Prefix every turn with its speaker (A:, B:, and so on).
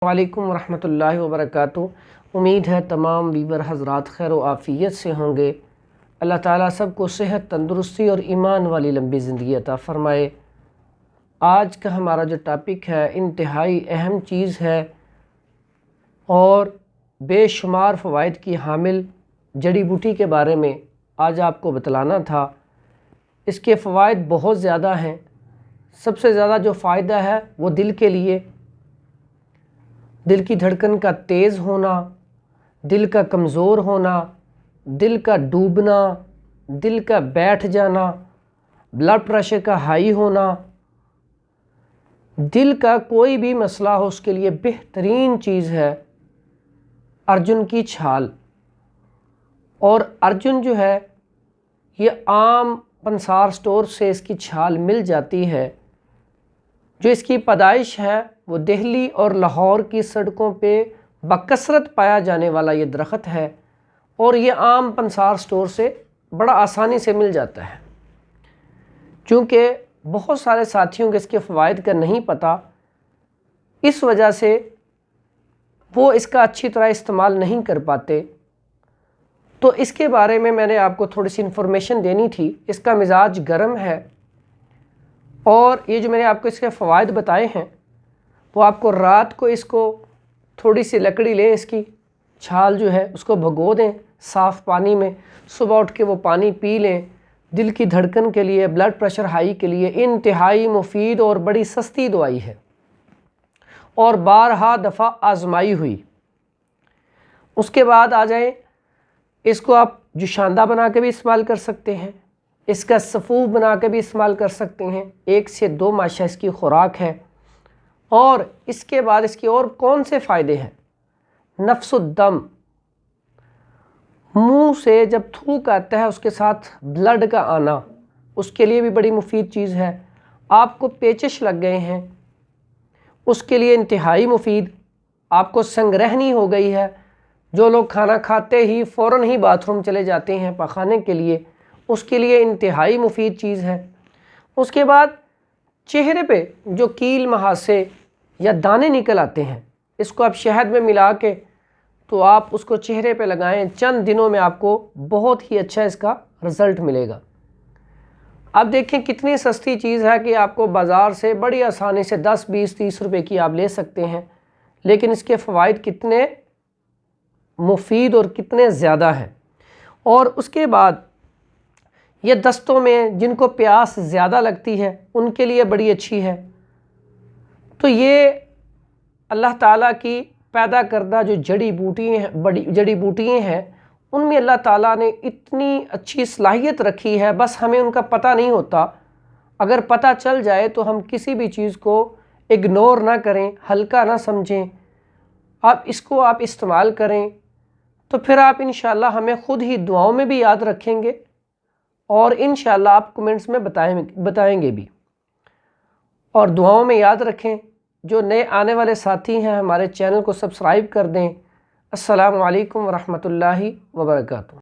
A: वालेकुम वरहमतुल्लाहि वबरकातुहू। उम्मीद है तमाम वीवर हज़रात खैर व आफ़ियत से होंगे। अल्लाह ताला सबको सेहत, तंदुरुस्ती और ईमान वाली लंबी ज़िंदगी अता फ़रमाए। आज का हमारा जो टॉपिक है इंतहाई अहम चीज़ है और बेशुमार फ़वाइद की हामिल जड़ी बूटी के बारे में आज आपको बतलाना था। इसके फ़वाइद बहुत ज़्यादा हैं। सबसे ज़्यादा जो फ़ायदा है वो दिल के लिए, दिल की धड़कन का तेज़ होना, दिल का कमज़ोर होना, दिल का डूबना, दिल का बैठ जाना, ब्लड प्रेशर का हाई होना, दिल का कोई भी मसला हो उसके लिए बेहतरीन चीज़ है अर्जुन की छाल। और अर्जुन जो है ये आम पंसार स्टोर से इसकी छाल मिल जाती है। जो इसकी पैदाइश है वो दिल्ली और लाहौर की सड़कों पे बकसरत पाया जाने वाला ये दरख्त है और ये आम पंसार स्टोर से बड़ा आसानी से मिल जाता है। चूँकि बहुत सारे साथियों को इसके फ़वाइद का नहीं पता, इस वजह से वो इसका अच्छी तरह इस्तेमाल नहीं कर पाते। तो इसके बारे में मैंने आपको थोड़ी सी इन्फॉर्मेशन देनी थी। इसका मिजाज गर्म है और ये जो मैंने आपको इसके फ़वाइद बताए हैं वो आपको रात को इसको थोड़ी सी लकड़ी लें, इसकी छाल जो है उसको भिगो दें साफ़ पानी में, सुबह उठ के वो पानी पी लें। दिल की धड़कन के लिए, ब्लड प्रेशर हाई के लिए इंतहाई मुफीद और बड़ी सस्ती दवाई है और बारहा दफ़ा आजमाई हुई। उसके बाद आ जाए, इसको आप जुशांदा बना के भी इस्तेमाल कर सकते हैं, इसका सफ़ूफ बना के भी इस्तेमाल कर सकते हैं। 1 से 2 माशा इसकी खुराक है। और इसके बाद इसके और कौन से फ़ायदे हैं? नफ्सुद्दम, मुंह से जब थूक आता है उसके साथ ब्लड का आना, उसके लिए भी बड़ी मुफीद चीज़ है। आपको पेचिश लग गए हैं उसके लिए इंतहाई मुफीद। आपको संग्रहनी हो गई है, जो लोग खाना खाते ही फ़ौरन ही बाथरूम चले जाते हैं पखाने के लिए, उसके लिए इंतहाई मुफीद चीज़ है। उसके बाद चेहरे पे जो कील महासे या दाने निकल आते हैं, इसको आप शहद में मिला के तो आप उसको चेहरे पे लगाएं, चंद दिनों में आपको बहुत ही अच्छा इसका रिज़ल्ट मिलेगा। अब देखें कितनी सस्ती चीज़ है कि आपको बाज़ार से बड़ी आसानी से 10, 20, 30 रुपए की आप ले सकते हैं, लेकिन इसके फ़वाइद कितने मुफीद और कितने ज़्यादा हैं। और उसके बाद ये दस्तों में जिनको प्यास ज़्यादा लगती है उनके लिए बड़ी अच्छी है। तो ये अल्लाह ताला की पैदा करदा जो जड़ी बूटियाँ हैं, बड़ी जड़ी बूटियाँ हैं, उनमें अल्लाह ताला ने इतनी अच्छी सलाहियत रखी है, बस हमें उनका पता नहीं होता। अगर पता चल जाए तो हम किसी भी चीज़ को इग्नोर ना करें, हल्का ना समझें। आप इसको आप इस्तेमाल करें तो फिर आप इंशाअल्लाह हमें ख़ुद ही दुआओं में भी याद रखेंगे और इंशाअल्लाह आप कमेंट्स में बताएंगे भी। और दुआओं में याद रखें। जो नए आने वाले साथी हैं हमारे चैनल को सब्सक्राइब कर दें। अस्सलामु अलैकुम वरहमतुल्लाहि वबरकातुहू।